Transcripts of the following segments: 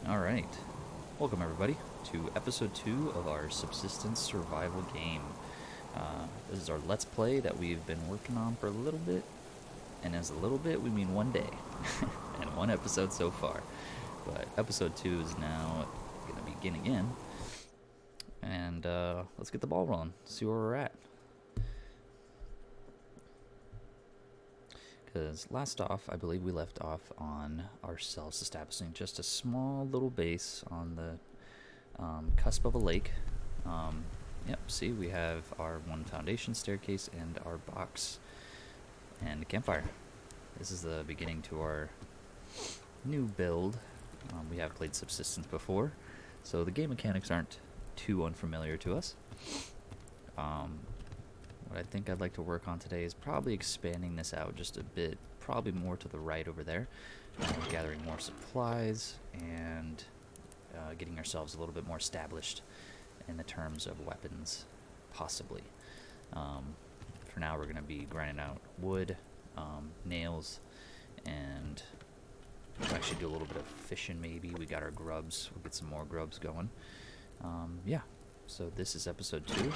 Alright, welcome everybody to episode 2 of our Subsistence survival game. This is our Let's Play that we've been working on for a little bit, and as a little bit we mean one day, and one episode so far. But episode 2 is now going to be beginning in, and let's get the ball rolling, see where we're at. Because last off, I believe we left off on ourselves establishing just a small little base on the cusp of a lake. Yep, see, we have our one foundation staircase and our box and a campfire. This is the beginning to our new build. We have played Subsistence before, so the game mechanics aren't too unfamiliar to us. What I think I'd like to work on today is probably expanding this out just a bit, probably more to the right over there, gathering more supplies and getting ourselves a little bit more established in the terms of weapons, possibly. For now, we're going to be grinding out wood, nails, and we'll actually do a little bit of fishing maybe. We got our grubs. We'll get some more grubs going. Yeah, so this is episode 2.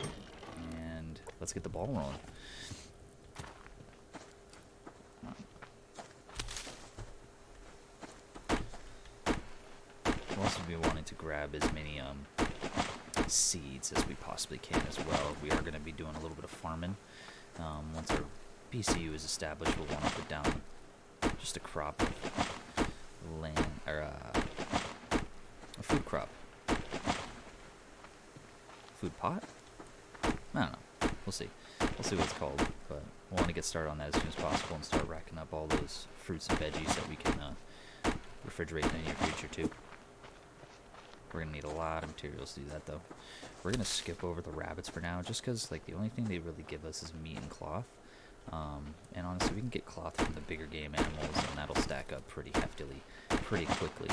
And let's get the ball rolling. We'll also be wanting to grab as many seeds as we possibly can as well. We are going to be doing a little bit of farming. Once our PCU is established, we'll want to put down just a crop of land, or a food crop. Food pot? I don't know. We'll see. We'll see what it's called, but we'll want to get started on that as soon as possible and start racking up all those fruits and veggies that we can refrigerate in the near future too. We're going to need a lot of materials to do that though. We're going to skip over the rabbits for now just because like the only thing they really give us is meat and cloth. And honestly, we can get cloth from the bigger game animals and that'll stack up pretty heftily, pretty quickly.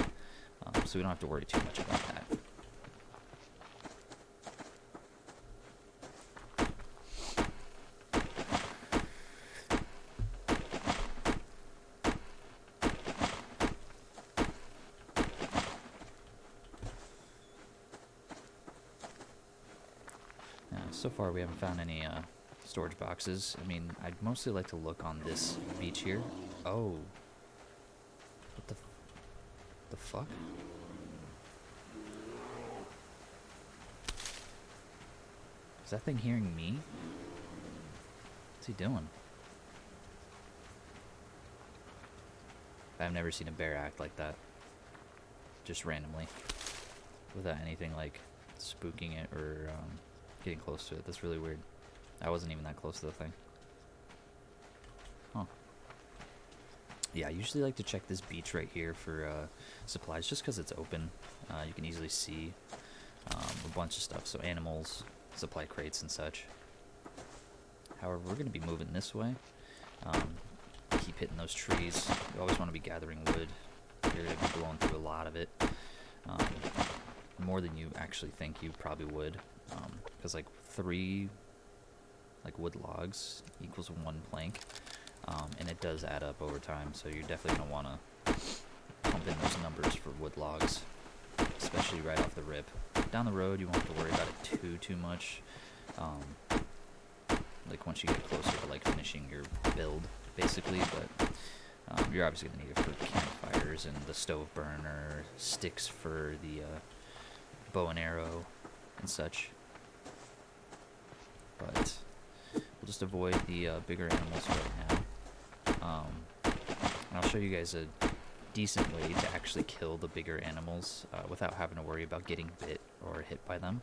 So we don't have to worry too much about that. So far we haven't found any storage boxes. I mean, I'd mostly like to look on this beach here. Oh. What the fuck? Is that thing hearing me? What's he doing? I've never seen a bear act like that. Just randomly. Without anything like spooking it or getting close to it. That's really weird. I wasn't even that close to the thing. Huh. Yeah, I usually like to check this beach right here for supplies just because it's open. You can easily see a bunch of stuff. So animals, supply crates and such. However, we're going to be moving this way. Keep hitting those trees. You always want to be gathering wood. You're going to be blowing through a lot of it. More than you actually think you probably would. Because like 3 wood logs equals 1 plank, and it does add up over time, so you're definitely going to want to pump in those numbers for wood logs, especially right off the rip. Down the road you won't have to worry about it too much, like once you get closer to like finishing your build basically, but you're obviously going to need it for campfires and the stove burner, sticks for the bow and arrow and such. But we'll just avoid the bigger animals right now. And I'll show you guys a decent way to actually kill the bigger animals without having to worry about getting bit or hit by them.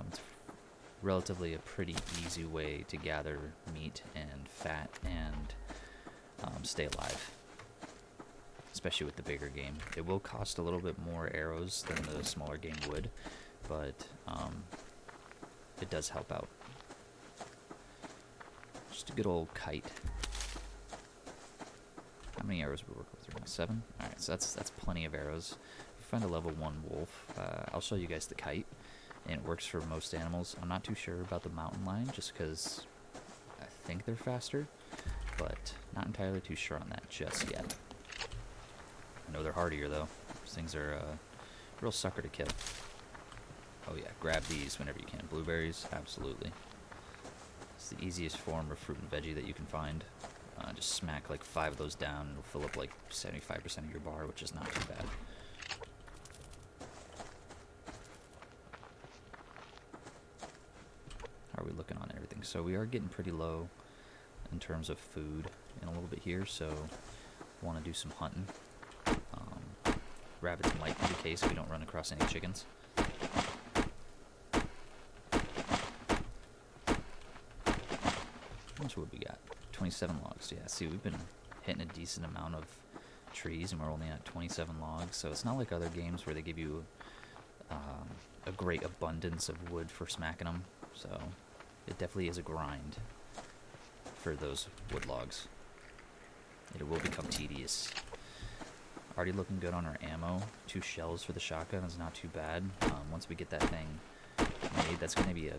It's relatively a pretty easy way to gather meat and fat and stay alive, especially with the bigger game. It will cost a little bit more arrows than the smaller game would, but it does help out. Just a good old kite. How many arrows we work with? We're 7? Alright, so that's plenty of arrows. If we find a level 1 wolf, I'll show you guys the kite. And it works for most animals. I'm not too sure about the mountain lion, just because I think they're faster. But not entirely too sure on that just yet. I know they're hardier, though. Those things are Real sucker to kill. Oh yeah, grab these whenever you can. Blueberries, absolutely. It's the easiest form of fruit and veggie that you can find. Just smack like 5 of those down and it'll fill up like 75% of your bar, which is not too bad. How are we looking on everything? So we are getting pretty low in terms of food in a little bit here, so want to do some hunting. Rabbits might be the case if we don't run across any chickens. How much wood we got? 27 logs. Yeah, see, we've been hitting a decent amount of trees, and we're only at 27 logs, so it's not like other games where they give you a great abundance of wood for smacking them, so it definitely is a grind for those wood logs. It will become tedious. Already looking good on our ammo. 2 shells for the shotgun is not too bad. Once we get that thing made, that's going to be an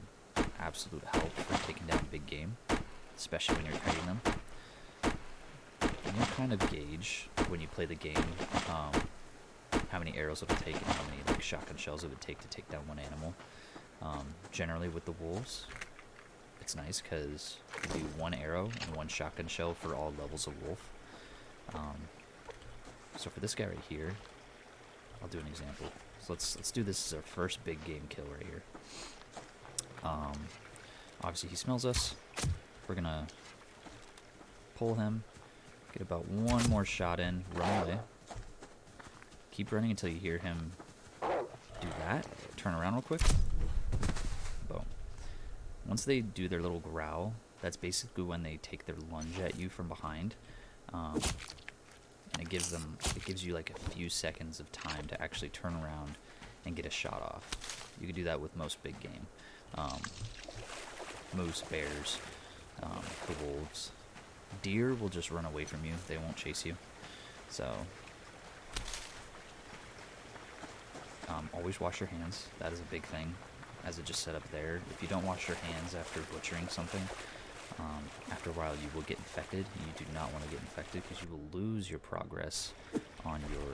absolute help for taking down big game, especially when you're kiting them. And you'll kind of gauge when you play the game how many arrows it'll take and how many like shotgun shells it would take to take down one animal. Generally with the wolves, it's nice because you do 1 arrow and 1 shotgun shell for all levels of wolf. So for this guy right here, I'll do an example. So let's do this as our first big game kill right here. Obviously he smells us. We're gonna pull him, get about 1 more shot in, run away. Keep running until you hear him do that. Turn around real quick. Boom. Once they do their little growl, that's basically when they take their lunge at you from behind. And it gives you like a few seconds of time to actually turn around and get a shot off. You can do that with most big game. Moose, bears, the wolves. Deer will just run away from you. They won't chase you. So, always wash your hands. That is a big thing, as it just said up there. If you don't wash your hands after butchering something, after a while you will get infected. You do not want to get infected because you will lose your progress on your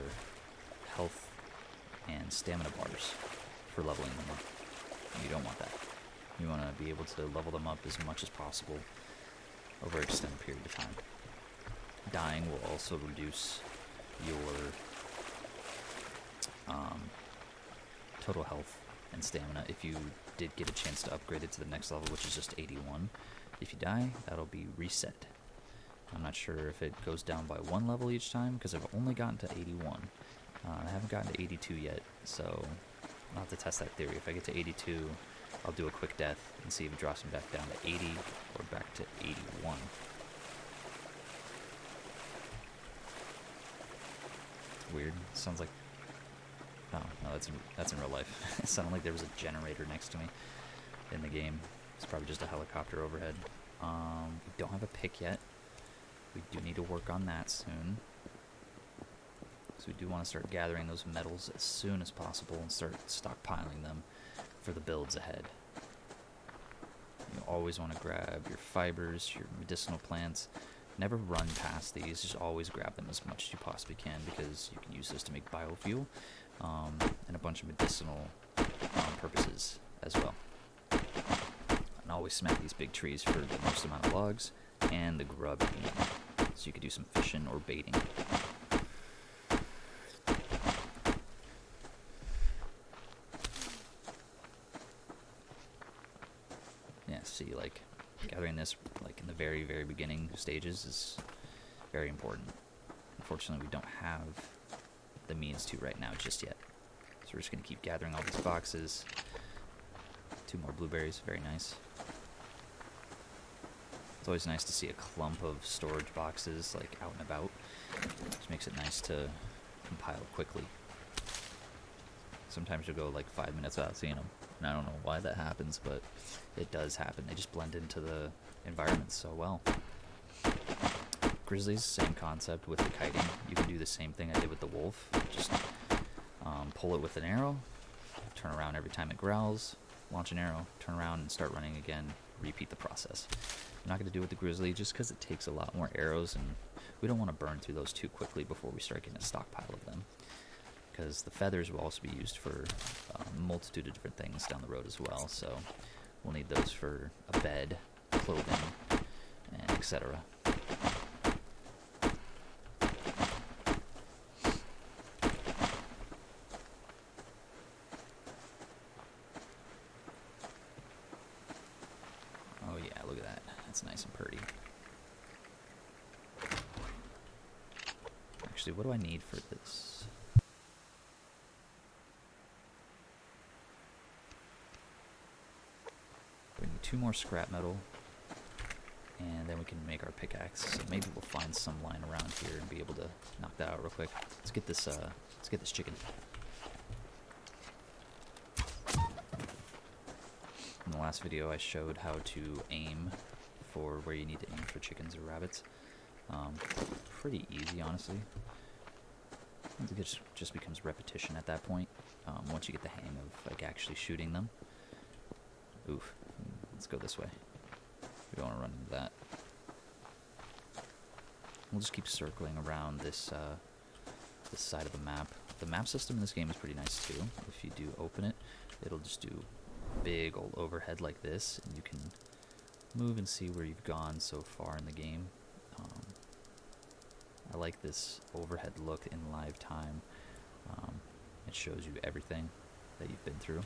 health and stamina bars for leveling them up. You don't want that. You want to be able to level them up as much as possible over an extended period of time. Dying will also reduce your total health and stamina if you did get a chance to upgrade it to the next level, which is just 81. If you die, that'll be reset. I'm not sure if it goes down by 1 level each time, because I've only gotten to 81. I haven't gotten to 82 yet, so I'll have to test that theory. If I get to 82, I'll do a quick death and see if it drops me back down to 80 or back to 81. It's weird. It sounds like... Oh, no, that's in real life. It sounded like there was a generator next to me in the game. It's probably just a helicopter overhead. We don't have a pick yet. We do need to work on that soon. So we do want to start gathering those metals as soon as possible and start stockpiling them for the builds ahead. You always want to grab your fibers, your medicinal plants. Never run past these. Just always grab them as much as you possibly can because you can use those to make biofuel and a bunch of medicinal purposes as well. And always smack these big trees for the most amount of logs and the grub you need, so you could do some fishing or baiting. Yeah, see, like, gathering this, like, in the very, very beginning stages is very important. Unfortunately, we don't have the means to right now just yet. So we're just going to keep gathering all these boxes. 2 more blueberries, very nice. It's always nice to see a clump of storage boxes, like, out and about. Just makes it nice to compile quickly. Sometimes you'll go, like, 5 minutes without seeing them. And I don't know why that happens, but it does happen. They just blend into the environment so well. Grizzlies, same concept with the kiting. You can do the same thing I did with the wolf. Just pull it with an arrow, turn around every time it growls, launch an arrow, turn around and start running again, repeat the process. I'm not going to do it with the grizzly just because it takes a lot more arrows and we don't want to burn through those too quickly before we start getting a stockpile of them. because the feathers will also be used for a multitude of different things down the road as well. So we'll need those for a bed, clothing, and etc. Oh yeah, look at that. That's nice and pretty. Actually, what do I need for this? We need 2 more scrap metal, and then we can make our pickaxe. So maybe we'll find some lying around here and be able to knock that out real quick. Let's get this chicken. In the last video, I showed how to aim for where you need to aim for chickens or rabbits. Pretty easy, honestly. It just becomes repetition at that point. Once you get the hang of like actually shooting them. Oof. Let's go this way. We don't want to run into that. We'll just keep circling around this this side of the map. The map system in this game is pretty nice too. If you do open it, it'll just do big old overhead like this, and you can move and see where you've gone so far in the game. I like this overhead look in live time. It shows you everything that you've been through.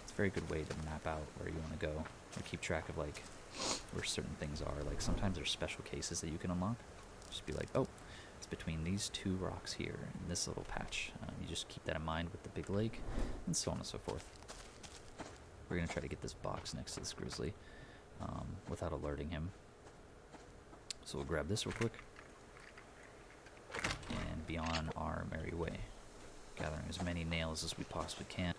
It's a very good way to map out where you want to go and keep track of like where certain things are. Like sometimes there's special cases that you can unlock. Just be like, oh, it's between these 2 rocks here and this little patch. You just keep that in mind with the big lake, and so on and so forth. We're going to try to get this box next to this grizzly without alerting him. So we'll grab this real quick and be on our merry way, gathering as many nails as we possibly can.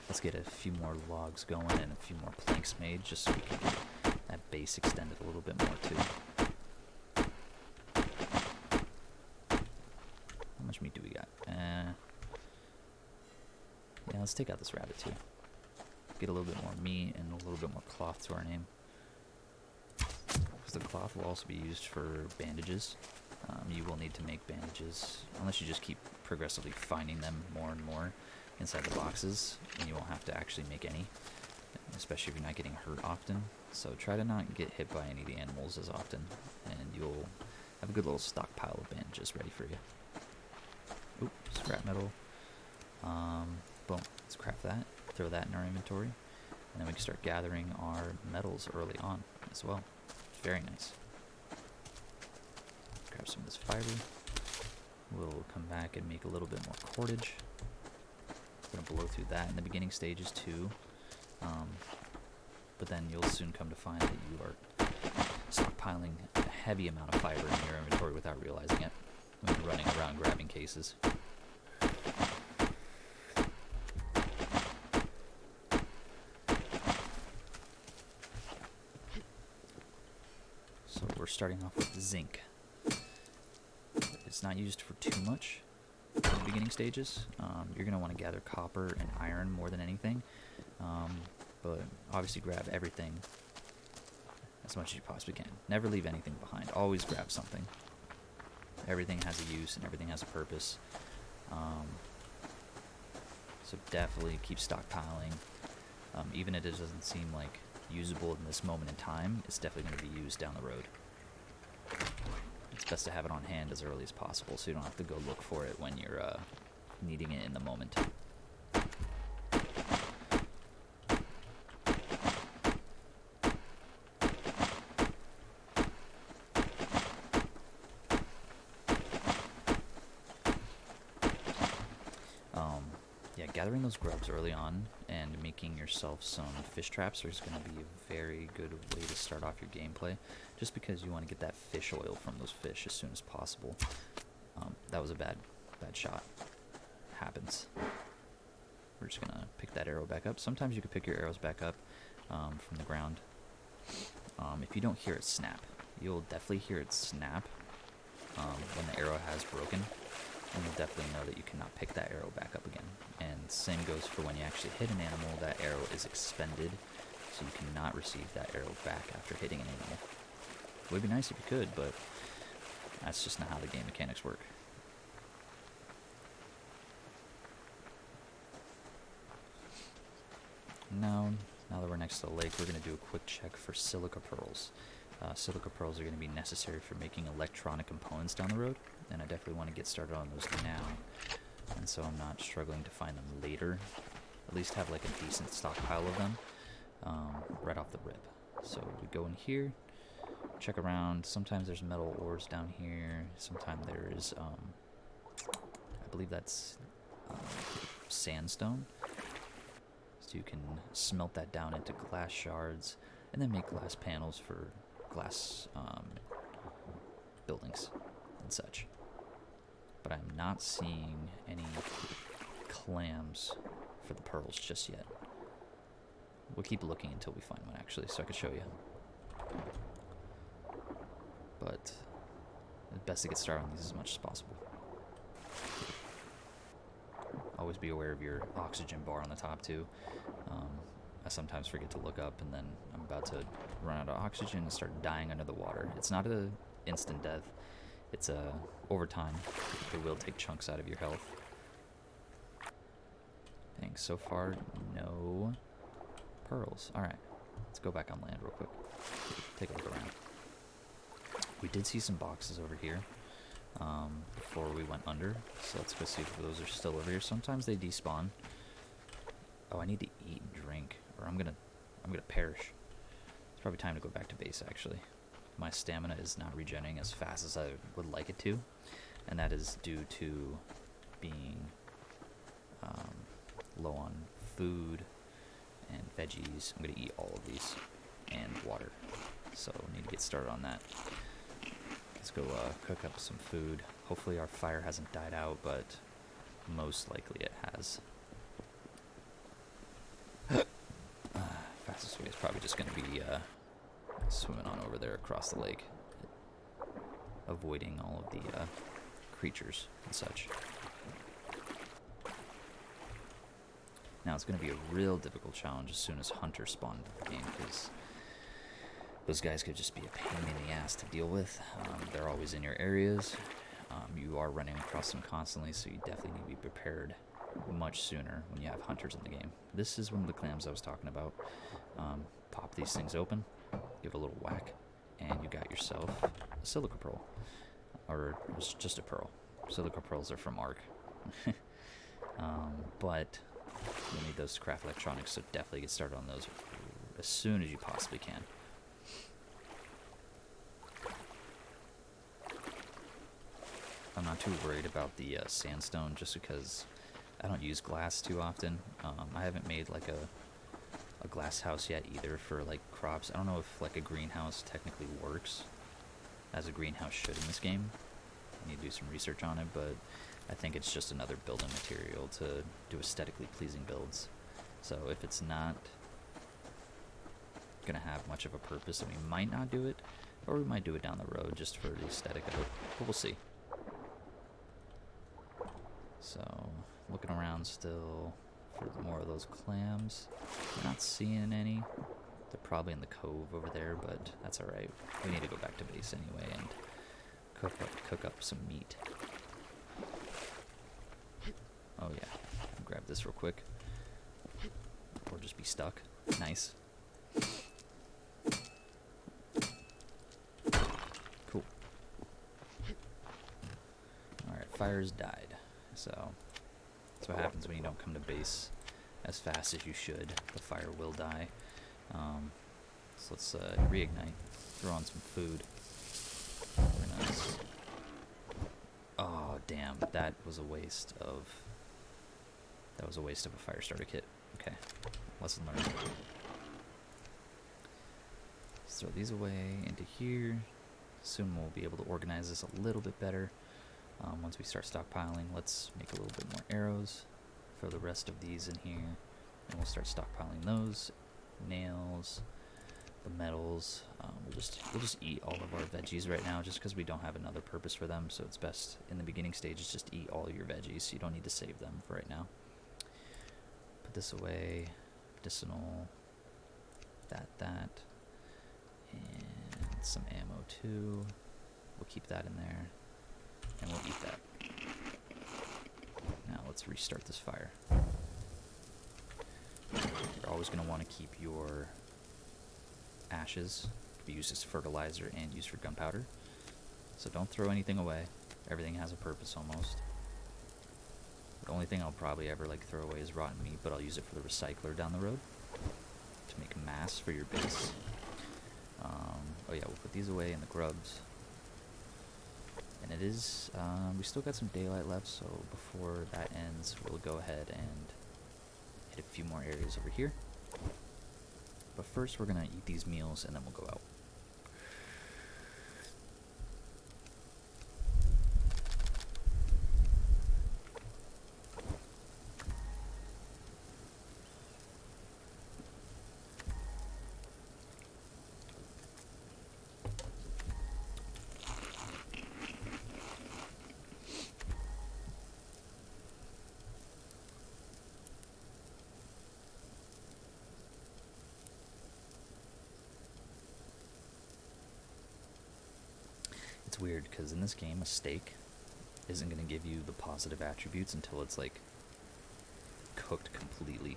Let's get a few more logs going and a few more planks made, just so we can get that base extended a little bit more too. How much meat do we got? Yeah, let's take out this rabbit too. Get a little bit more meat and a little bit more cloth to our name. Because the cloth will also be used for bandages. You will need to make bandages, unless you just keep progressively finding them more and more inside the boxes, and you won't have to actually make any, especially if you're not getting hurt often. So try to not get hit by any of the animals as often, and you'll have a good little stockpile of bandages ready for you. Oop, scrap metal. Boom, let's craft that, throw that in our inventory, and then we can start gathering our metals early on as well. Very nice. Grab some of this fiber. We'll come back and make a little bit more cordage. We're going to blow through that in the beginning stages too. But then you'll soon come to find that you are stockpiling a heavy amount of fiber in your inventory without realizing it when you're running around grabbing cases. So we're starting off with zinc. It's not used for too much in the beginning stages. You're going to want to gather copper and iron more than anything. But obviously grab everything as much as you possibly can. Never leave anything behind. Always grab something. Everything has a use and everything has a purpose. So definitely keep stockpiling. Even if it doesn't seem like usable in this moment in time, it's definitely going to be used down the road. It's best to have it on hand as early as possible so you don't have to go look for it when you're needing it in the moment. Yeah, gathering those grubs early on and making yourself some fish traps is going to be a very good way to start off your gameplay, just because you want to get that fish oil from those fish as soon as possible. That was a bad shot. Happens. We're just going to pick that arrow back up. Sometimes you can pick your arrows back up from the ground. If you don't hear it snap, you'll definitely hear it snap when the arrow has broken. And you'll definitely know that you cannot pick that arrow back up again. And same goes for when you actually hit an animal, that arrow is expended, so you cannot receive that arrow back after hitting an animal. It would be nice if you could, but that's just not how the game mechanics work. now that we're next to the lake, we're going to do a quick check for silica pearls. Silica pearls are going to be necessary for making electronic components down the road, and I definitely want to get started on those now, and so I'm not struggling to find them later. At least have like a decent stockpile of them right off the rip. So we go in here, check around. Sometimes there's metal ores down here. Sometimes there's, I believe that's sandstone. So you can smelt that down into glass shards and then make glass panels for glass buildings and such. But I'm not seeing any clams for the pearls just yet. We'll keep looking until we find one, actually, so I can show you. But it's best to get started on these as much as possible. Always be aware of your oxygen bar on the top, too. I sometimes forget to look up, and then I'm about to run out of oxygen and start dying under the water. It's not an instant death. It's over time, it will take chunks out of your health. Thanks. So far, no pearls. Alright, let's go back on land real quick. Take a look around. We did see some boxes over here before we went under, so let's go see if those are still over here. Sometimes they despawn. Oh, I need to eat and drink, or I'm gonna perish. It's probably time to go back to base, actually. My stamina is not regenerating as fast as I would like it to, and that is due to being low on food and veggies. I'm gonna eat all of these, and water, so we need to get started on that. Let's go cook up some food. Hopefully our fire hasn't died out, but most likely it has. Fastest way is probably just going to be swimming on over there across the lake, avoiding all of the creatures and such. Now it's going to be a real difficult challenge as soon as hunters spawn in the game, because those guys could just be a pain in the ass to deal with. They're always in your areas. You are running across them constantly, so you definitely need to be prepared much sooner when you have hunters in the game. This is one of the clams I was talking about. Pop these things open, give a little whack, and you got yourself a silica pearl. Or it's just a pearl. Silica pearls are from Ark. But you'll need those to craft electronics, so definitely get started on those as soon as you possibly can. I'm not too worried about the sandstone, just because I don't use glass too often. I haven't made like a glass house yet either for like crops. I don't know if like a greenhouse technically works as a greenhouse should in this game. I need to do some research on it, but I think it's just another building material to do aesthetically pleasing builds. So if it's not gonna have much of a purpose, then we might not do it, or we might do it down the road just for the aesthetic of it, but we'll see. So, looking around still for more of those clams. Not seeing any. They're probably in the cove over there, but that's alright. We need to go back to base anyway and cook up some meat. Oh yeah, grab this real quick. Or just be stuck. Nice. Cool. Alright, fire's died. So, that's what happens when you don't come to base as fast as you should. The fire will die. So let's reignite. Throw on some food. Very nice. Oh, damn. That was a waste of a fire starter kit. Okay. Lesson learned. Let's throw these away into here. Soon we'll be able to organize this a little bit better. Once we start stockpiling, let's make a little bit more arrows. Throw the rest of these in here, and we'll start stockpiling those. Nails, the metals. We'll just eat all of our veggies right now, just because we don't have another purpose for them. So it's best in the beginning stages just eat all of your veggies. So you don't need to save them for right now. Put this away. Medicinal. That, and some ammo too. We'll keep that in there. And we'll eat that. Now let's restart this fire. You're always going to want to keep your ashes to be used as fertilizer and used for gunpowder. So don't throw anything away. Everything has a purpose almost. The only thing I'll probably ever like throw away is rotten meat, but I'll use it for the recycler down the road to make mass for your base. Oh yeah, we'll put these away in the grubs. And it is, we still got some daylight left, so before that ends, we'll go ahead and hit a few more areas over here. But first we're gonna eat these meals and then we'll go out. It's weird because in this game a steak isn't going to give you the positive attributes until it's like cooked completely,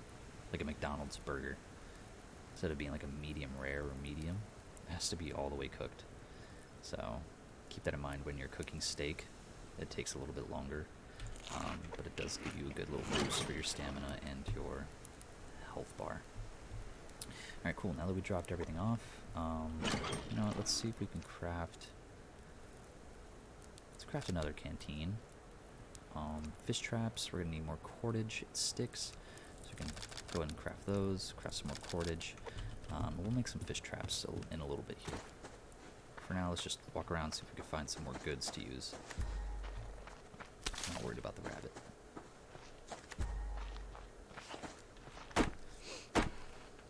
like a McDonald's burger. Instead of being like a medium rare or medium, it has to be all the way cooked. So keep that in mind when you're cooking steak. It takes a little bit longer, but it does give you a good little boost for your stamina and your health bar. Alright, cool. Now that we dropped everything off, you know what, let's see if we can craft another canteen. Fish traps, we're going to need more cordage, sticks, so we can go ahead and craft those, craft some more cordage. We'll make some fish traps in a little bit here. For now, let's just walk around, see if we can find some more goods to use. I'm not worried about the rabbit.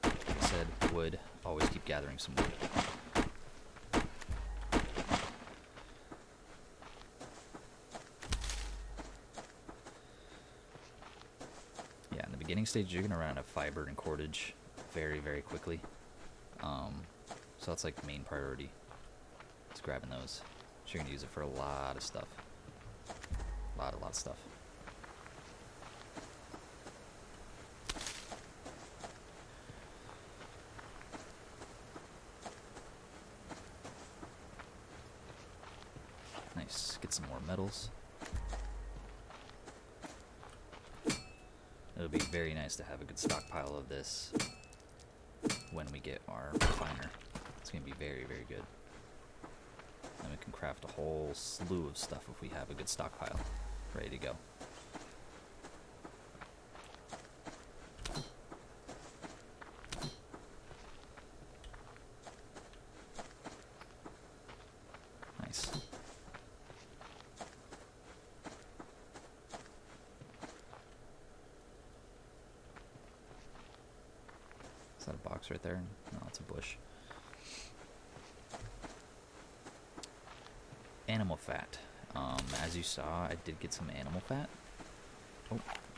Like I said, wood, always keep gathering some wood. Beginning stage, you're going to run out of fiber and cordage very, very quickly. So that's like the main priority. It's grabbing those. So you're going to use it for a lot of stuff. A lot of stuff. Nice. Get some more metals. It'll be very nice to have a good stockpile of this when we get our refiner. It's going to be very, very good. And we can craft a whole slew of stuff if we have a good stockpile ready to go. Nice. Is that a box right there? No, it's a bush. Animal fat. As you saw, I did get some animal fat.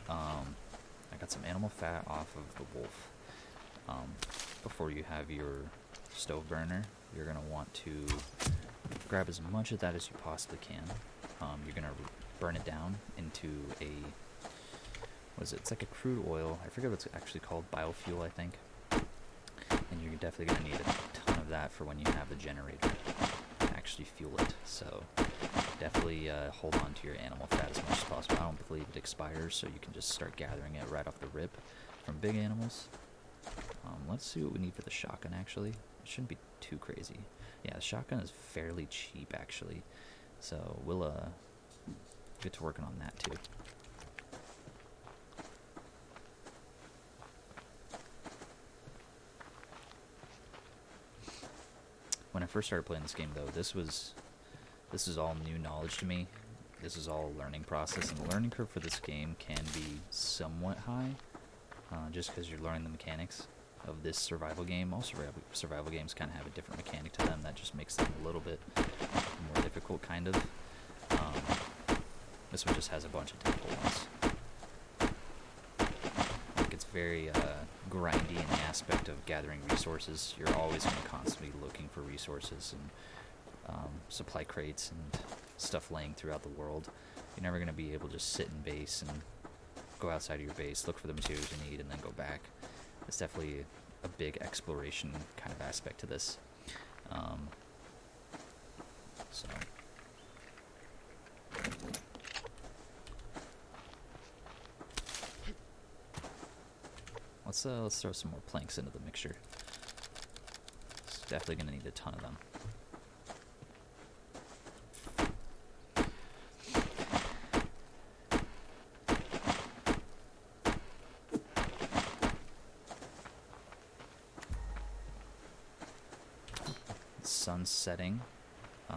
I got some animal fat off of the wolf. Before you have your stove burner, you're going to want to grab as much of that as you possibly can. You're going to burn it down into a, what is it? It's like a crude oil. I forget what it's actually called. Biofuel, I think. And you're definitely going to need a ton of that for when you have the generator to actually fuel it. So definitely hold on to your animal fat as much as possible. I don't believe it expires, so you can just start gathering it right off the rip from big animals. Let's see what we need for the shotgun, actually. It shouldn't be too crazy. Yeah, the shotgun is fairly cheap, actually. So we'll get to working on that, too. When I first started playing this game, though, this is all new knowledge to me. This is all a learning process, and the learning curve for this game can be somewhat high, just because you're learning the mechanics of this survival game. All survival games kind of have a different mechanic to them that just makes them a little bit more difficult, kind of. This one just has a bunch of typical ones. Like, it's very grindy in the aspect of gathering resources. You're always going to constantly looking for resources and supply crates and stuff laying throughout the world. You're never going to be able to just sit in base and go outside of your base, look for the materials you need, and then go back. it's definitely a big exploration kind of aspect to this. So let's throw some more planks into the mixture. It's definitely gonna need a ton of them. Sun's setting, so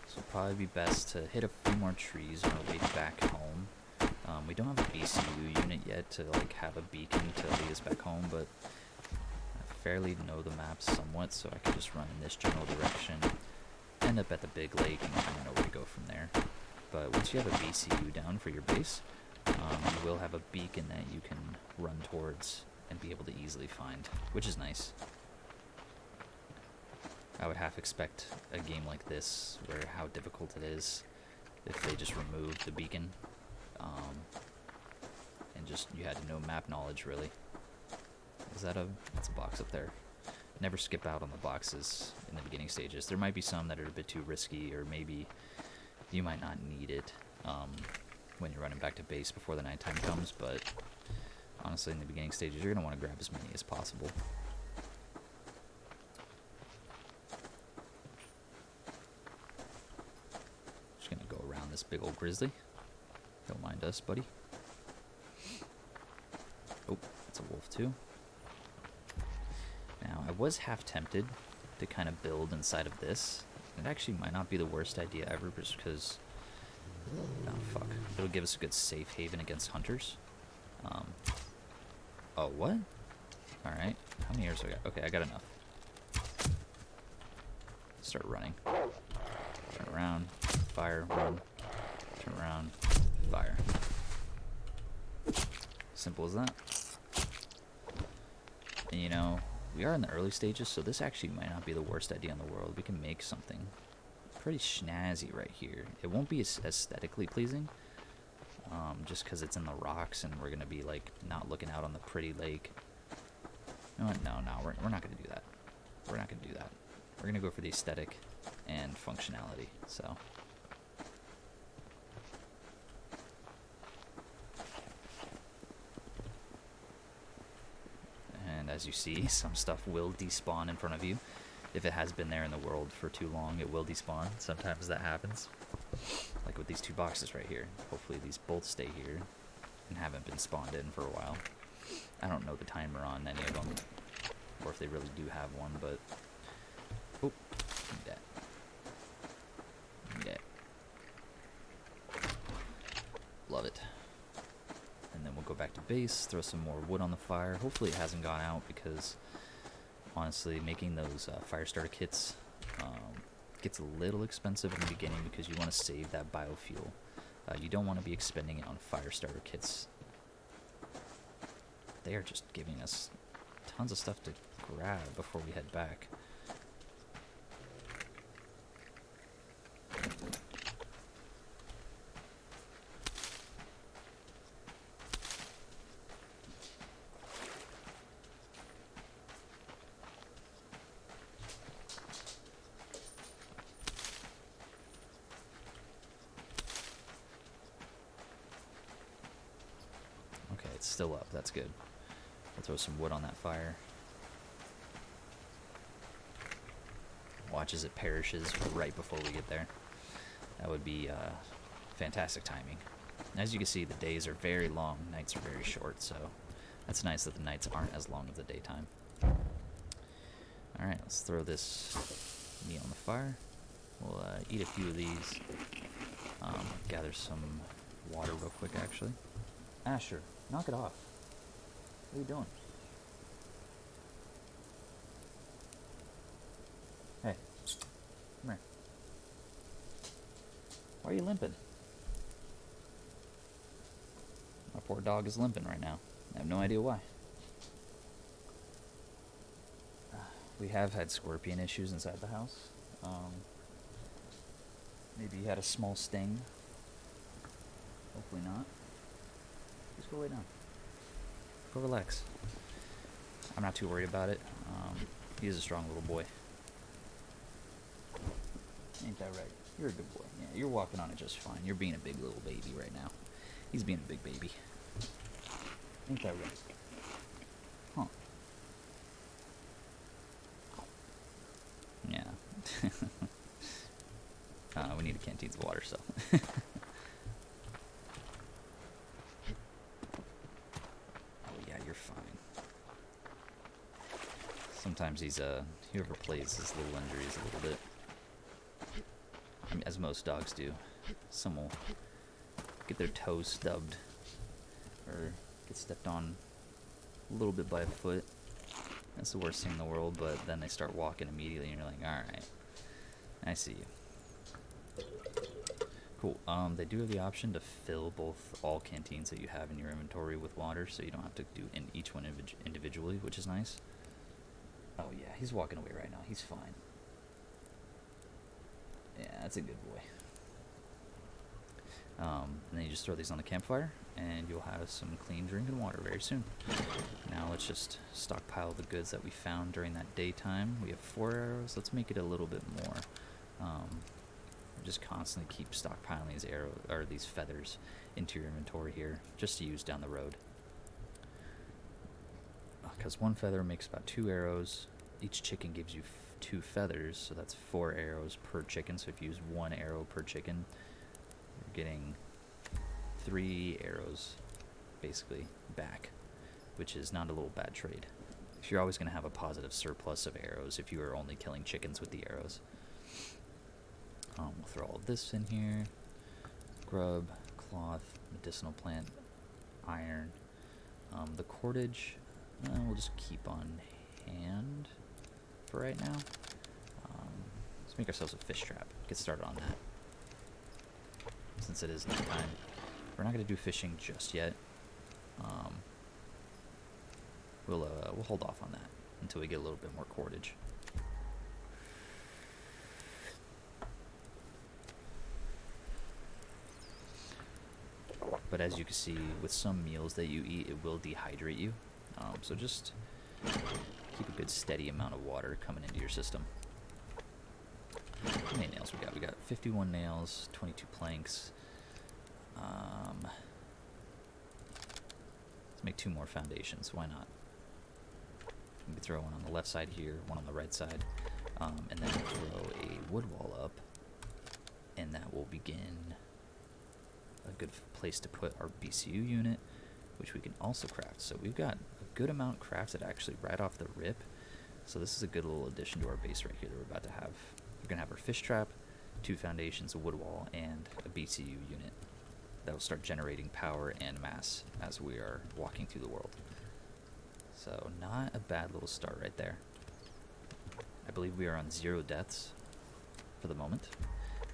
it'll probably be best to hit a few more trees on our way back home. We don't have a BCU unit yet to like have a beacon to lead us back home, but I fairly know the map somewhat, so I can just run in this general direction, end up at the big lake, and kind of know where to go from there. But once you have a BCU down for your base, you will have a beacon that you can run towards and be able to easily find, which is nice. I would half expect a game like this, where how difficult it is, if they just removed the beacon, and just you had to know map knowledge, really. That's a box up there. Never skip out on the boxes in the beginning stages. There might be some that are a bit too risky, or maybe you might not need it when you're running back to base before the nighttime comes, but honestly, in the beginning stages, you're going to want to grab as many as possible. Just going to go around this big old grizzly. Don't mind us, buddy. Oh, that's a wolf too. Now, I was half tempted to kind of build inside of this. It actually might not be the worst idea ever, just because... Oh, fuck. It'll give us a good safe haven against hunters. Oh, what? Alright. How many arrows do I got? Okay, I got enough. Start running. Turn around. Fire. Run. Turn around. Fire. Simple as that. And you know, we are in the early stages, so this actually might not be the worst idea in the world. We can make something pretty snazzy right here. It won't be as aesthetically pleasing, just because it's in the rocks and we're going to be like not looking out on the pretty lake. No, we're not going to do that. We're not going to do that. We're going to go for the aesthetic and functionality, so... As you see, some stuff will despawn in front of you. If it has been there in the world for too long, it will despawn. Sometimes that happens. Like with these two boxes right here. Hopefully these both stay here and haven't been spawned in for a while. I don't know the timer on any of them, or if they really do have one, but... Oh, need that. Need that. Love it. And then we'll go back to base, throw some more wood on the fire. Hopefully it hasn't gone out, because honestly, making those fire starter kits gets a little expensive in the beginning, because you want to save that biofuel. You don't want to be expending it on fire starter kits. They are just giving us tons of stuff to grab before we head back. It's still up, that's good. We'll throw some wood on that fire. Watch as it perishes right before we get there. That would be fantastic timing. As you can see, the days are very long, nights are very short, so that's nice that the nights aren't as long as the daytime. Alright, let's throw this meat on the fire. We'll eat a few of these. Gather some water real quick, actually. Asher, knock it off. What are you doing? Hey, come here. Why are you limping? My poor dog is limping right now. I have no idea why. We have had scorpion issues inside the house. Maybe he had a small sting. Hopefully not. Just go lay down. Go relax. I'm not too worried about it. He is a strong little boy. Ain't that right? You're a good boy. Yeah, you're walking on it just fine. You're being a big little baby right now. He's being a big baby. Ain't that right? Huh. Yeah. We need a canteen's of water, so. Oh yeah, you're fine. Sometimes he's he overplays his little injuries a little bit. I mean, as most dogs do. Some will get their toes stubbed or get stepped on a little bit by a foot. That's the worst thing in the world, but then they start walking immediately and you're like, alright, I see you. Cool. They do have the option to fill all canteens that you have in your inventory with water, so you don't have to do in each one individually, which is nice. Oh yeah, he's walking away right now. He's fine. Yeah, that's a good boy. And then you just throw these on the campfire, and you'll have some clean drinking water very soon. Now let's just stockpile the goods that we found during that daytime. We have 4 arrows. Let's make it a little bit more. Just constantly keep stockpiling these arrows or these feathers into your inventory here, just to use down the road. Because 1 feather makes about 2 arrows. Each chicken gives you 2 feathers, so that's 4 arrows per chicken. So if you use 1 arrow per chicken, you're getting 3 arrows basically back, which is not a little bad trade. If you're always going to have a positive surplus of arrows if you are only killing chickens with the arrows. We'll throw all of this in here. Grub, cloth, medicinal plant, iron. The cordage, we'll just keep on hand for right now. Let's make ourselves a fish trap. Get started on that. Since it is nighttime. We're not going to do fishing just yet. We'll hold off on that until we get a little bit more cordage. But as you can see, with some meals that you eat, it will dehydrate you. So just keep a good steady amount of water coming into your system. How many nails we got? We got 51 nails, 22 planks. Let's make 2 more foundations. Why not? We can throw one on the left side here, one on the right side, and then we'll throw a wood wall up, and that will begin a good place to put our BCU unit, which we can also craft. So we've got a good amount crafted actually right off the rip. So this is a good little addition to our base right here that we're about to have. We're going to have our fish trap, 2 foundations, a wood wall, and a BCU unit that will start generating power and mass as we are walking through the world. So not a bad little start right there. I believe we are on 0 deaths for the moment.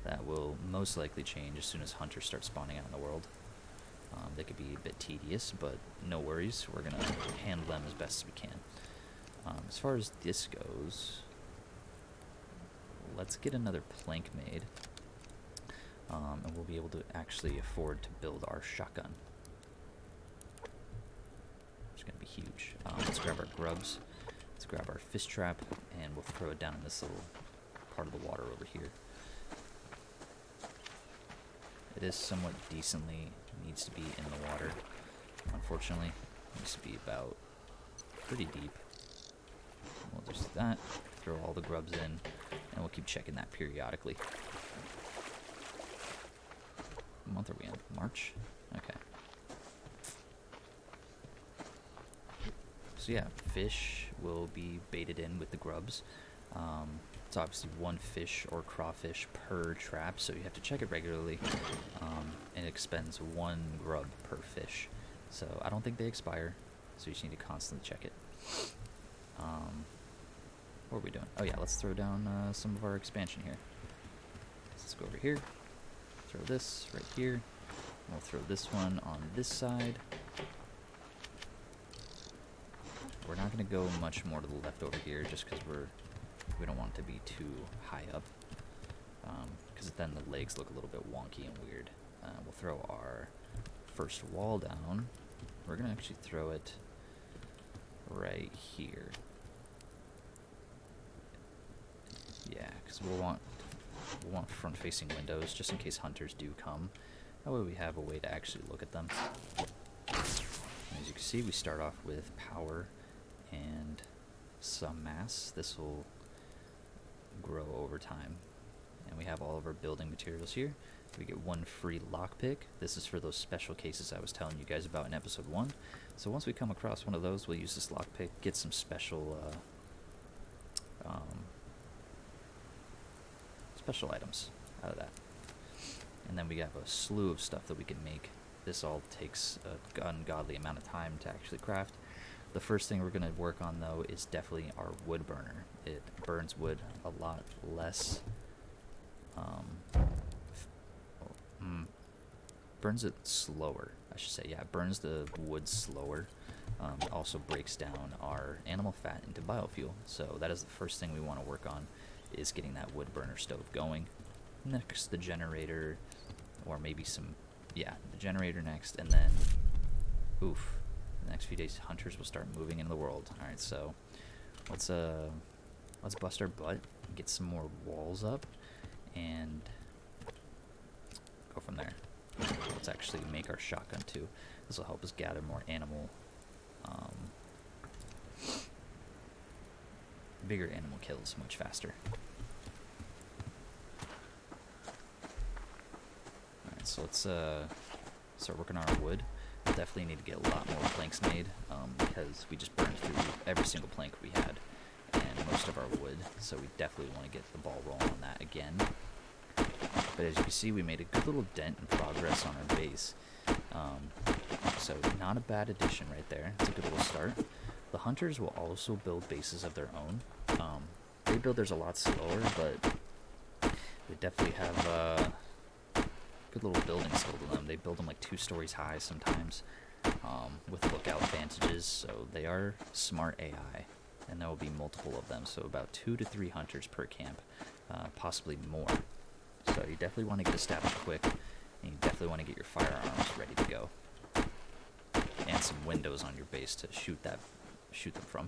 That will most likely change as soon as hunters start spawning out in the world. They could be a bit tedious, but no worries. We're going to handle them as best as we can. As far as this goes, let's get another plank made. And we'll be able to actually afford to build our shotgun. It's going to be huge. Let's grab our grubs. Let's grab our fish trap, and we'll throw it down in this little part of the water over here. It is somewhat decently needs to be in the water, unfortunately. It needs to be about pretty deep. We'll just do that, throw all the grubs in, and we'll keep checking that periodically. What month are we in? March? Okay. So yeah, fish will be baited in with the grubs. It's obviously 1 fish or crawfish per trap, so you have to check it regularly. And it expends 1 grub per fish. So I don't think they expire, so you just need to constantly check it. What are we doing? Oh yeah, let's throw down some of our expansion here. Let's go over here, throw this right here, and we'll throw this one on this side. We're not going to go much more to the left over here just because we don't want it to be too high up, because then the legs look a little bit wonky and weird. We'll throw our first wall down. We're going to actually throw it right here. Yeah, because we'll want front-facing windows just in case hunters do come. That way we have a way to actually look at them. And as you can see, we start off with power and some mass. This will grow over time. And we have all of our building materials here. We get one free lockpick. This is for those special cases I was telling you guys about in episode 1. So once we come across one of those, we'll use this lockpick, get some special special items out of that. And then we have a slew of stuff that we can make. This all takes an ungodly amount of time to actually craft. The first thing we're going to work on, though, is definitely our wood burner. It burns wood a lot less. Burns it slower, I should say. Yeah, it burns the wood slower. It also breaks down our animal fat into biofuel. So that is the first thing we want to work on, is getting that wood burner stove going. Next, the generator, or maybe some, yeah, the generator next, and then, oof, the next few days, hunters will start moving into the world. All right, so let's bust our butt, and get some more walls up, and go from there. Let's actually make our shotgun too. This will help us gather more animal, bigger animal kills much faster. Alright, so let's start working on our wood. We'll definitely need to get a lot more planks made, because we just burned through every single plank we had and most of our wood, so we definitely want to get the ball rolling on that again. But as you can see, we made a good little dent in progress on our base. So not a bad addition right there. It's a good little start. The hunters will also build bases of their own. They build theirs a lot slower, but they definitely have good little building skill to them. They build them like 2 stories high sometimes, with lookout advantages. So they are smart AI, and there will be multiple of them. So about 2 to 3 hunters per camp, possibly more. So you definitely want to get established quick, and you definitely want to get your firearms ready to go, and some windows on your base to shoot them from.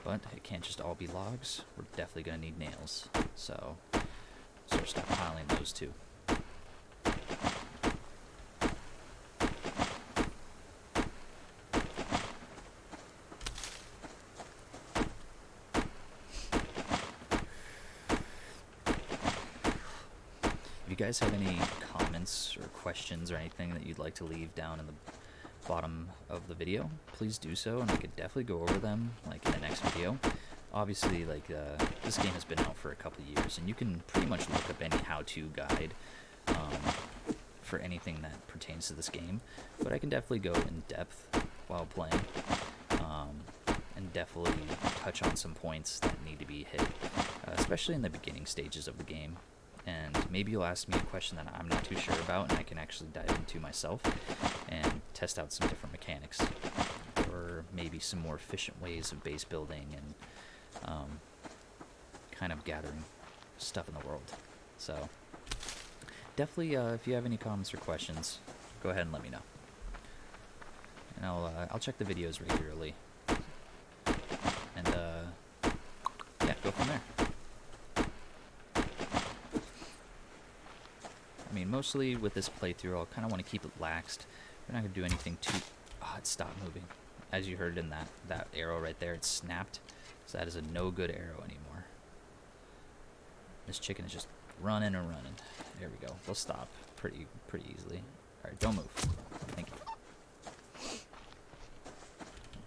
But it can't just all be logs. We're definitely going to need nails, so start stockpiling those too. If you guys have any comments or questions or anything that you'd like to leave down in the bottom of the video, please do so, and I could definitely go over them like in the next video. Obviously, like this game has been out for a couple of years, and you can pretty much look up any how-to guide for anything that pertains to this game, but I can definitely go in depth while playing, and definitely touch on some points that need to be hit, especially in the beginning stages of the game. And maybe you'll ask me a question that I'm not too sure about, and I can actually dive into myself and test out some different mechanics, or maybe some more efficient ways of base building and kind of gathering stuff in the world. So definitely, if you have any comments or questions, go ahead and let me know, and I'll check the videos regularly, and yeah, go from there. I mean, mostly with this playthrough, I'll kind of want to keep it laxed. We're not going to do anything too... Oh, it stopped moving. As you heard in that arrow right there, it snapped. So that is a no good arrow anymore. This chicken is just running and running. There we go. They'll stop pretty easily. Alright, don't move. Thank you.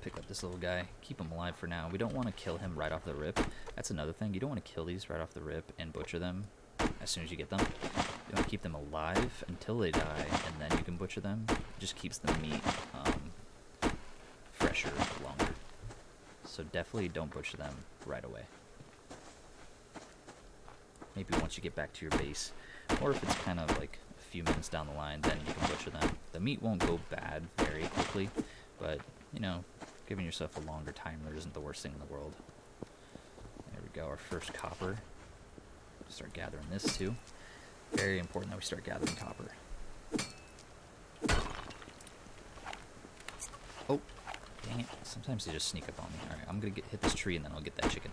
Pick up this little guy. Keep him alive for now. We don't want to kill him right off the rip. That's another thing. You don't want to kill these right off the rip and butcher them as soon as you get them. You want to keep them alive until they die, and then you can butcher them. It just keeps the meat fresher longer. So definitely don't butcher them right away. Maybe once you get back to your base, or if it's kind of like a few minutes down the line, then you can butcher them. The meat won't go bad very quickly, but, you know, giving yourself a longer timer isn't the worst thing in the world. There we go, our first copper. Start gathering this too. Very important that we start gathering copper. Oh, dang it. Sometimes they just sneak up on me. Alright, I'm gonna hit this tree and then I'll get that chicken.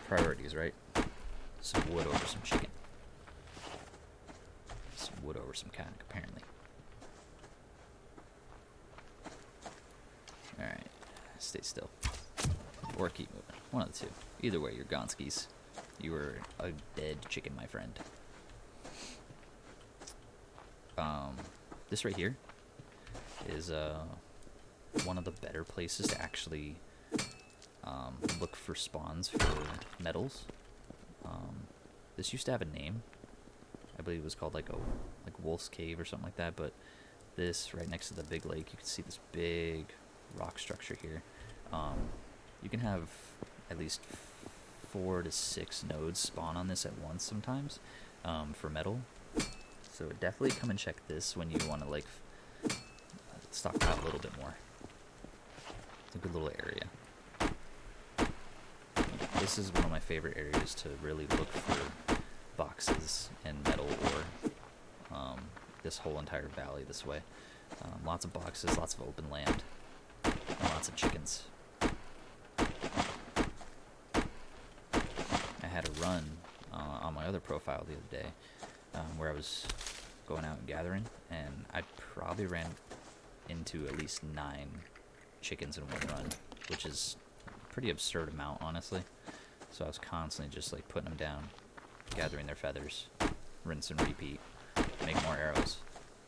Priorities, right? Some wood over some chicken. Some wood over some cock, apparently. Alright, stay still. Or keep moving. One of the two. Either way, you're gonskis. You are a dead chicken, my friend. This right here is one of the better places to actually look for spawns for metals. This used to have a name. I believe it was called like Wolf's Cave or something like that. But this right next to the big lake, you can see this big rock structure here. You can have at least 4 to 6 nodes spawn on this at once sometimes for metal. So definitely come and check this when you want to like stockpile a little bit more. It's a good little area. This is one of my favorite areas to really look for boxes and metal ore. This whole entire valley this way. Lots of boxes, lots of open land, and lots of chickens. I had a run on my other profile the other day where I was going out and gathering, and I probably ran into at least 9 chickens in one run, which is a pretty absurd amount, honestly. So I was constantly just like putting them down, gathering their feathers, rinse and repeat, make more arrows.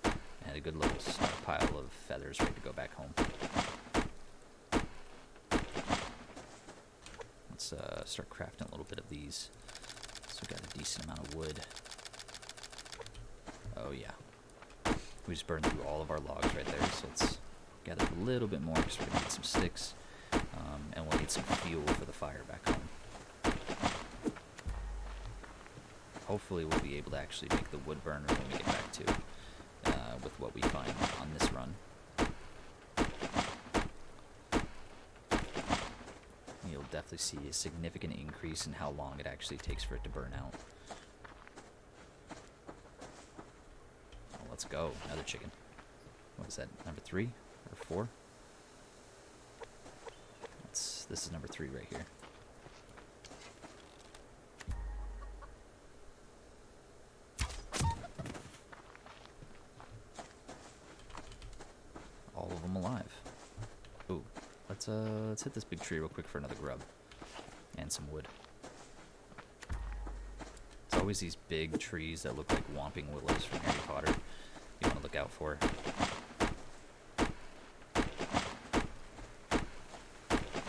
I had a good little stockpile of feathers ready to go back home. Let's start crafting a little bit of these. So we got a decent amount of wood. Oh yeah. We just burned through all of our logs right there, so let's gather a little bit more because we're going to need some sticks. And we'll need some fuel for the fire back home. Hopefully we'll be able to actually make the wood burner when we get back to with what we find on this run. You'll definitely see a significant increase in how long it actually takes for it to burn out. Oh, let's go. Another chicken. What is that? Number 3 or 4? This is number 3 right here. All of them alive. Ooh, let's hit this big tree real quick for another grub and some wood. It's always these big trees that look like whomping willows from Harry Potter you want to look out for.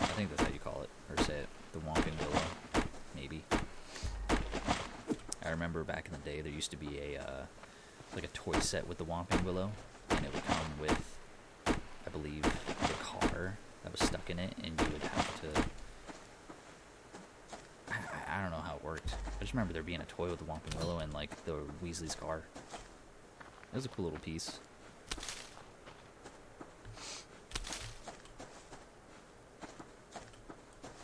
I think that's how you call it, or say it, the whomping willow, maybe. I remember back in the day there used to be like a toy set with the whomping willow, and it would come with, I believe, the car that was stuck in it, and you would have to, I don't know how it worked. I just remember there being a toy with the whomping willow and like the Weasley's car. It was a cool little piece.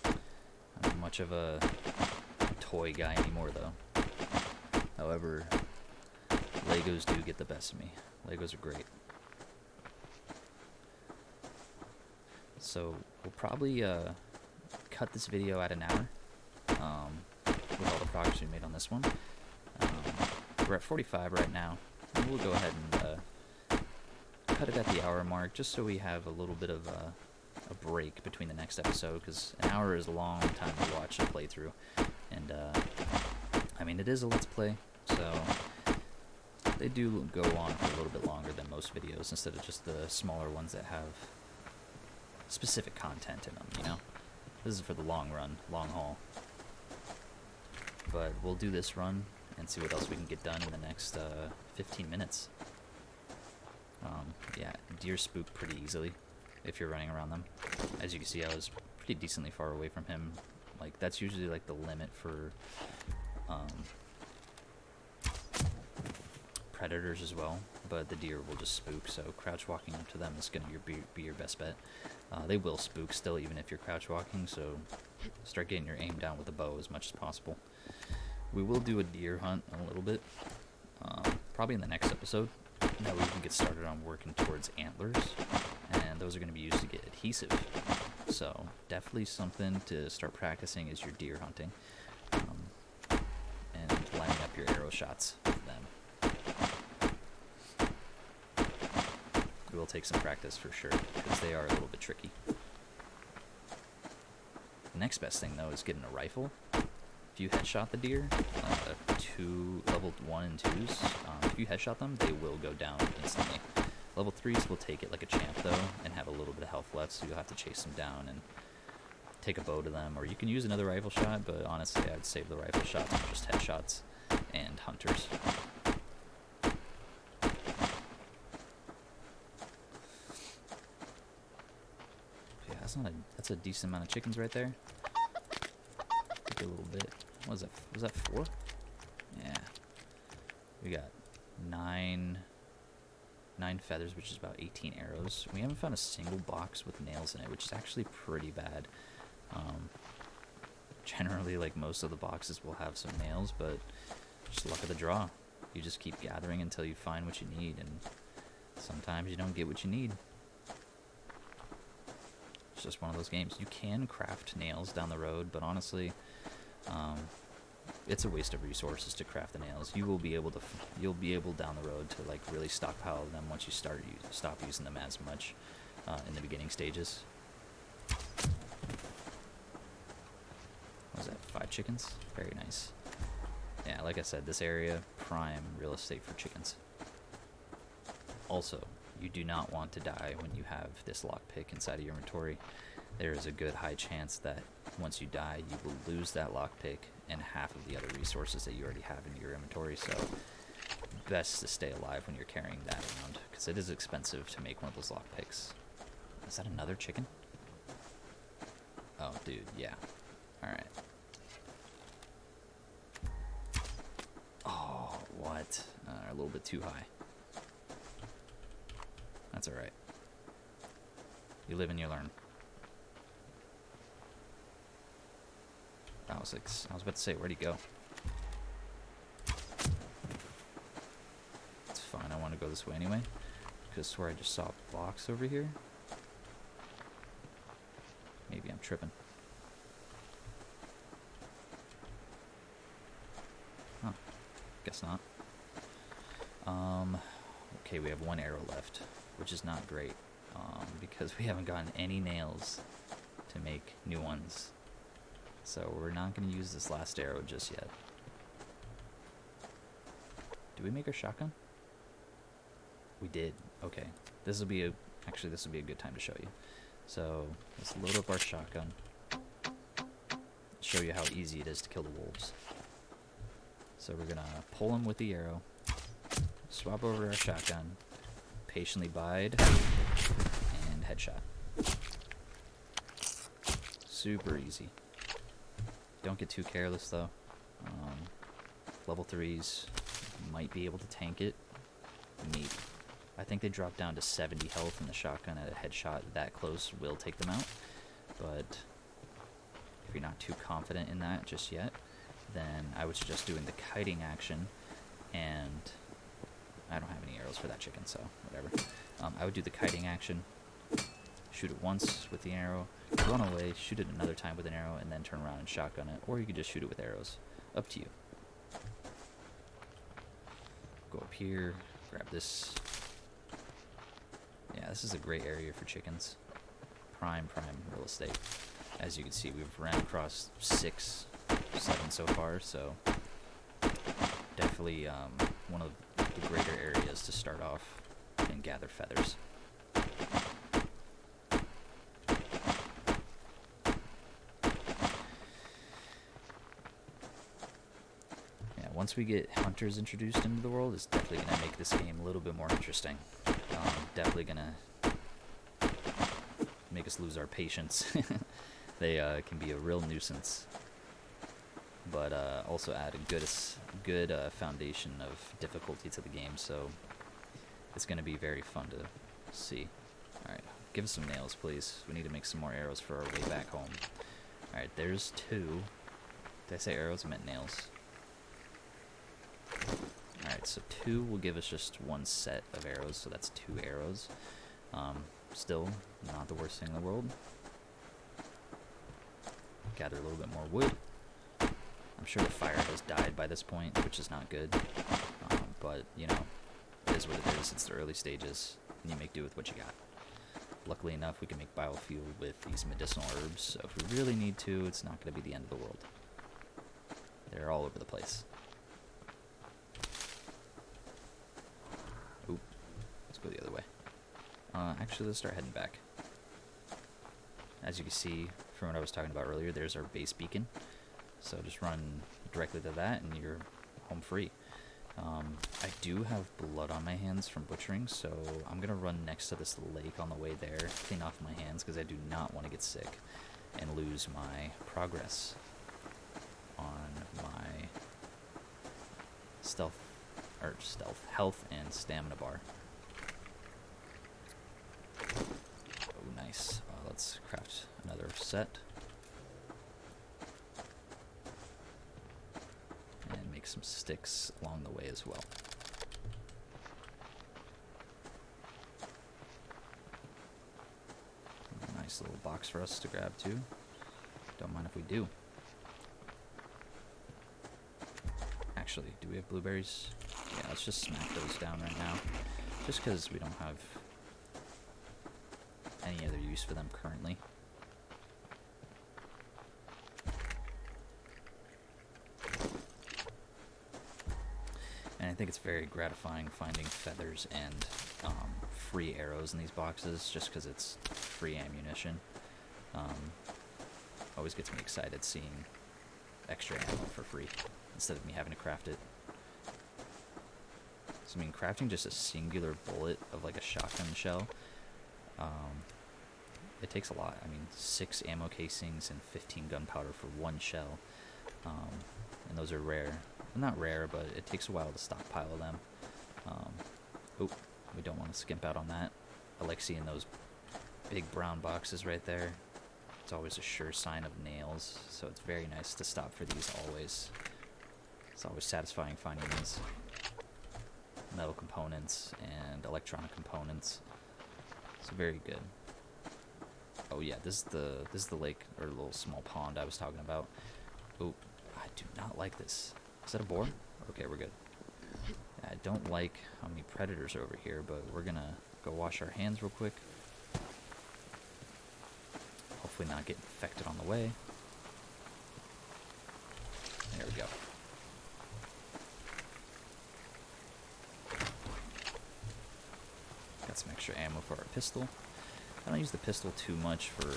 I'm not much of a toy guy anymore though. However, Legos do get the best of me. Legos are great. So we'll probably cut this video at an hour with all the progress we made on this one. We're at 45 right now. And we'll go ahead and cut it at the hour mark just so we have a little bit of a break between the next episode, because an hour is a long time to watch a playthrough. And I mean, it is a Let's Play, so they do go on for a little bit longer than most videos instead of just the smaller ones that have specific content in them, you know? This is for the long run, long haul. But we'll do this run and see what else we can get done in the next 15 minutes. Yeah, deer spook pretty easily if you're running around them. As you can see, I was pretty decently far away from him. Like, that's usually like the limit for predators as well, but the deer will just spook, so crouch walking up to them is going to be your best bet. They will spook still even if you're crouch walking, so start getting your aim down with the bow as much as possible. We will do a deer hunt in a little bit, probably in the next episode. That way we can get started on working towards antlers, and those are going to be used to get adhesive. So definitely something to start practicing is your deer hunting, and lining up your arrow shots with them. It will take some practice for sure, because they are a little bit tricky. The next best thing though is getting a rifle. If you headshot the deer, level 1 and 2s, if you headshot them, they will go down instantly. Level 3s will take it like a champ though, and have a little bit of health left, so you'll have to chase them down and take a bow to them, or you can use another rifle shot, but honestly I'd save the rifle shots for just headshots and hunters. Yeah, that's a decent amount of chickens right there. A little bit. What was that? Was that 4? Yeah. We got 9 feathers, which is about 18 arrows. We haven't found a single box with nails in it, which is actually pretty bad. Generally, like, most of the boxes will have some nails, but just luck of the draw. You just keep gathering until you find what you need, and sometimes you don't get what you need. It's just one of those games. You can craft nails down the road, but honestly, it's a waste of resources to craft the nails. You'll be able down the road to like really stockpile them once you stop using them as much in the beginning stages. What was that? 5 chickens? Very nice. Yeah, like I said, this area, prime real estate for chickens. Also, you do not want to die when you have this lockpick inside of your inventory. There is a good high chance that once you die, you will lose that lockpick and half of the other resources that you already have in your inventory, so best to stay alive when you're carrying that around, because it is expensive to make one of those lockpicks. Is that another chicken? Oh, dude, yeah. Alright. Oh, what? A little bit too high. That's alright. You live and you learn. I was about to say, where'd he go? It's fine, I want to go this way anyway. Because I swear I just saw a box over here. Maybe I'm tripping. Huh. Guess not. Okay, we have 1 arrow left, which is not great. Because we haven't gotten any nails to make new ones. So we're not going to use this last arrow just yet. Did we make our shotgun? We did. Okay. This will be a good time to show you. So let's load up our shotgun. Show you how easy it is to kill the wolves. So we're going to pull them with the arrow. Swap over to our shotgun. Patiently bide. And headshot. Super easy. Don't get too careless though. Level 3s might be able to tank it. Maybe. I think they drop down to 70 health in the shotgun at a headshot that close will take them out. But if you're not too confident in that just yet, then I would suggest doing the kiting action. And I don't have any arrows for that chicken, so whatever. I would do the kiting action. Shoot it once with the arrow, run away, shoot it another time with an arrow, and then turn around and shotgun it. Or you could just shoot it with arrows. Up to you. Go up here, grab this. Yeah, this is a great area for chickens. Prime real estate. As you can see, we've ran across 6, 7 so far, so definitely one of the greater areas to start off and gather feathers. Once we get hunters introduced into the world, it's definitely going to make this game a little bit more interesting. Definitely going to make us lose our patience. They can be a real nuisance, but also add a good foundation of difficulty to the game, so it's going to be very fun to see. Alright, give us some nails, please. We need to make some more arrows for our way back home. Alright, there's 2. Did I say arrows? I meant nails. Alright, so 2 will give us just 1 set of arrows, so that's 2 arrows. Still, not the worst thing in the world. Gather a little bit more wood. I'm sure the fire has died by this point, which is not good. But, you know, it is what it is. It's the early stages, and you make do with what you got. Luckily enough, we can make biofuel with these medicinal herbs, so if we really need to, it's not going to be the end of the world. They're all over the place. Oop. Let's go the other way. Actually, let's start heading back. As you can see from what I was talking about earlier, there's our base beacon. So just run directly to that and you're home free. I do have blood on my hands from butchering, so I'm going to run next to this lake on the way there, clean off my hands because I do not want to get sick and lose my progress on my health and stamina bar. Oh, nice. Let's craft another set. And make some sticks along the way as well. Nice little box for us to grab too. Don't mind if we do. Actually, do we have blueberries? Yeah, let's just smack those down right now. Just because we don't have any other use for them currently. And I think it's very gratifying finding feathers and free arrows in these boxes, just because it's free ammunition. Always gets me excited seeing extra ammo for free, instead of me having to craft it. So I mean, crafting just a singular bullet of like a shotgun shell, it takes a lot. I mean, 6 ammo casings and 15 gunpowder for 1 shell, and those are rare. Well, not rare, but it takes a while to stockpile them. Oh, we don't want to skimp out on that. I like seeing those big brown boxes right there. It's always a sure sign of nails, so it's very nice to stop for these always. It's always satisfying finding these metal components and electronic components. It's very good. Oh yeah, this is the lake, or little small pond I was talking about. Oh, I do not like this. Is that a boar? Okay, we're good. I don't like how many predators are over here, but we're gonna go wash our hands real quick. Hopefully not get infected on the way. There we go. Got some extra ammo for our pistol. I don't use the pistol too much for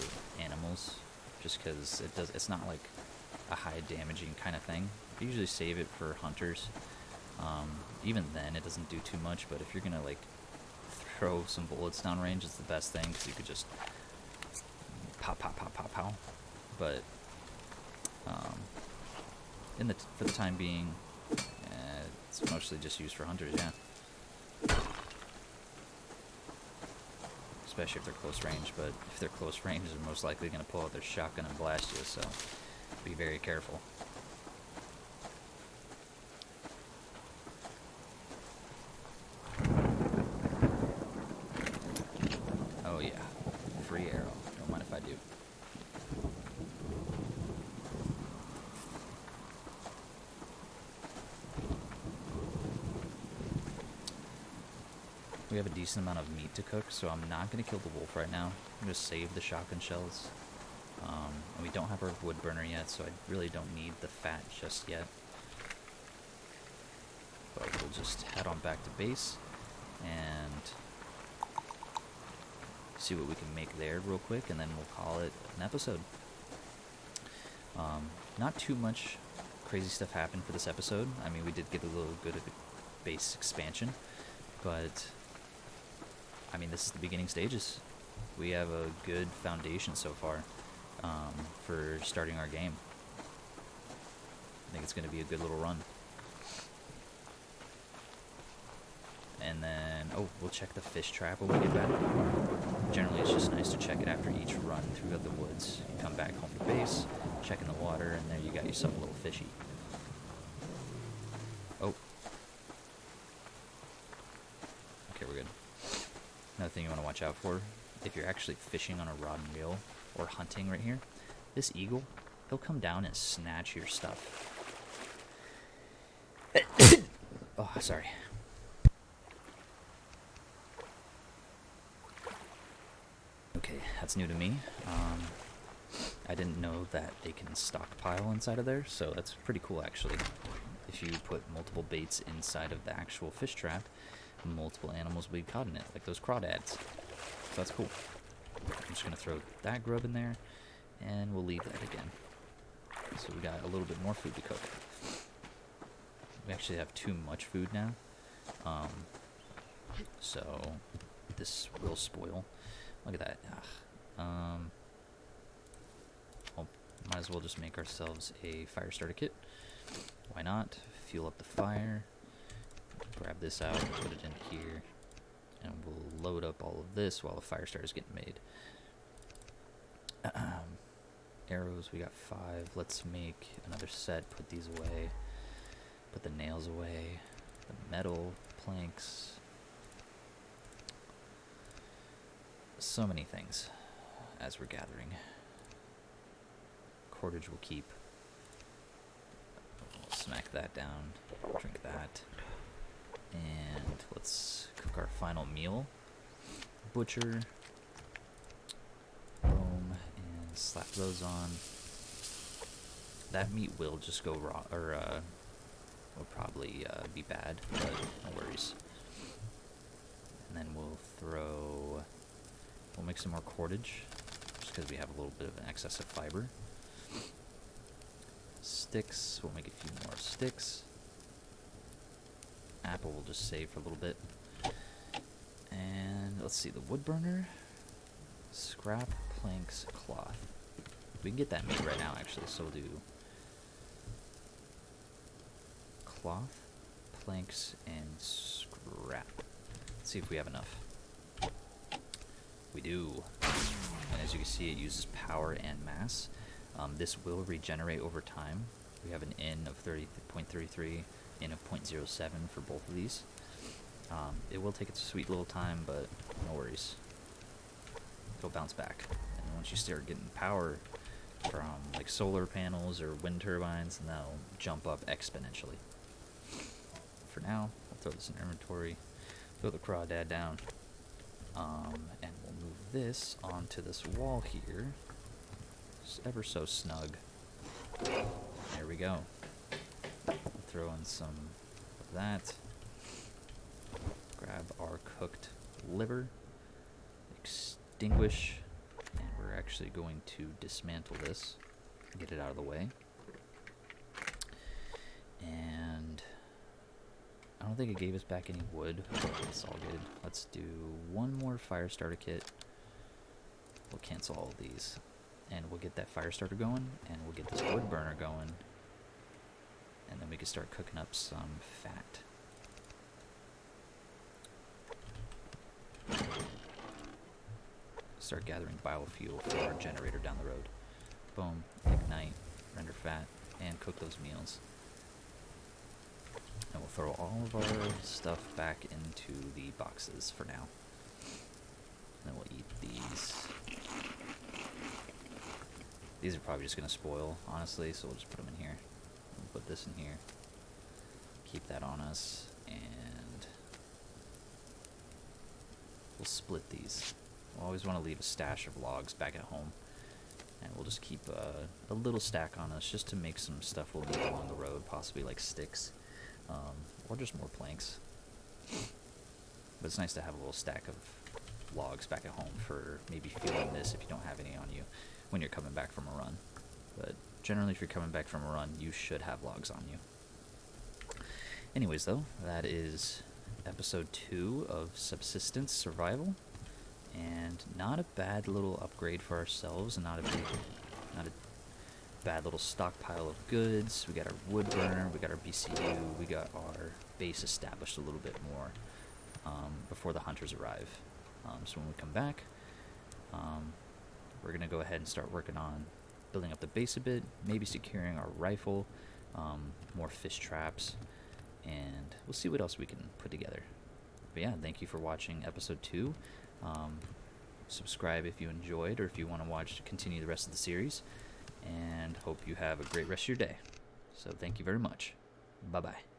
animals, just because it's not like a high damaging kind of thing. I usually save it for hunters. Even then, it doesn't do too much, but if you're gonna like throw some bullets downrange, it's the best thing, because you could just pow, pow, pow, pow, pow. But for the time being, it's mostly just used for hunters, yeah. Especially if they're close range, but if they're close range, they're most likely going to pull out their shotgun and blast you, so be very careful. Oh yeah, free arrow. Don't mind if I do. We have a decent amount of meat to cook, so I'm not going to kill the wolf right now. I'm going to save the shotgun shells. And we don't have our wood burner yet, so I really don't need the fat just yet. But we'll just head on back to base and see what we can make there real quick, and then we'll call it an episode. Not too much crazy stuff happened for this episode. I mean, we did get a little good of a base expansion, but I mean, this is the beginning stages. We have a good foundation so far for starting our game. I think it's going to be a good little run. And then, we'll check the fish trap when we get back. Generally, it's just nice to check it after each run through the woods. You come back home to base, check in the water, and there you got yourself a little fishy. Oh. Okay, we're good. Another thing you want to watch out for, if you're actually fishing on a rod and reel or hunting right here, this eagle, he'll come down and snatch your stuff. Oh, sorry. Okay, that's new to me. I didn't know that they can stockpile inside of there, so that's pretty cool actually. If you put multiple baits inside of the actual fish trap, multiple animals will be caught in it, like those crawdads. So that's cool. I'm just going to throw that grub in there, and we'll leave that again. So we got a little bit more food to cook. We actually have too much food now, so this will spoil. Look at that. Well, might as well just make ourselves a fire starter kit. Why not? Fuel up the fire. Grab this out, put it in here, and we'll load up all of this while the fire starter's getting made. Arrows, we got 5. Let's make another set, put these away, put the nails away, the metal, planks. So many things as we're gathering. Cordage will keep. We'll smack that down, drink that. And let's cook our final meal. Butcher. Boom. And slap those on. That meat will just go raw, or will probably be bad, but no worries. And then we'll make some more cordage, just because we have a little bit of an excess of fiber. Sticks, we'll make a few more sticks. Apple we'll just save for a little bit. And let's see, the wood burner, scrap, planks, cloth. We can get that made right now actually, so we'll do cloth, planks, and scrap. Let's see if we have enough. We do. And as you can see, it uses power and mass. This will regenerate over time. We have an N of 30.33, N of 0.07 for both of these. It will take its sweet little time, but no worries. It'll bounce back. And once you start getting power from like solar panels or wind turbines, then that'll jump up exponentially. For now, I'll throw this in inventory, throw the crawdad down, and we'll move this onto this wall here. It's ever so snug. There we go. Throw in some of that. Grab our cooked liver. Extinguish. And we're actually going to dismantle this. Get it out of the way. And I don't think it gave us back any wood, but it's all good. Let's do one more fire starter kit. We'll cancel all of these. And we'll get that fire starter going, and we'll get this wood burner going. And then we can start cooking up some fat. Start gathering biofuel for our generator down the road. Boom, ignite, render fat, and cook those meals. And we'll throw all of our stuff back into the boxes for now. And then we'll eat these. These are probably just going to spoil, honestly, so we'll just put them in here. We'll put this in here. Keep that on us, and we'll split these. We'll always want to leave a stash of logs back at home. And we'll just keep a little stack on us just to make some stuff we'll need along the road, possibly like sticks, or just more planks. But it's nice to have a little stack of logs back at home for maybe fueling this if you don't have any on you when you're coming back from a run. But generally, if you're coming back from a run, you should have logs on you. Anyways, though, that is episode 2 of Subsistence Survival. And not a bad little upgrade for ourselves, and not a bad little stockpile of goods. We got our wood burner, we got our BCU, we got our base established a little bit more before the hunters arrive. So when we come back, we're going to go ahead and start working on building up the base a bit, maybe securing our rifle, more fish traps, and we'll see what else we can put together. But yeah, thank you for watching episode 2. Subscribe if you enjoyed, or if you want to continue the rest of the series. And hope you have a great rest of your day. So thank you very much. Bye-bye.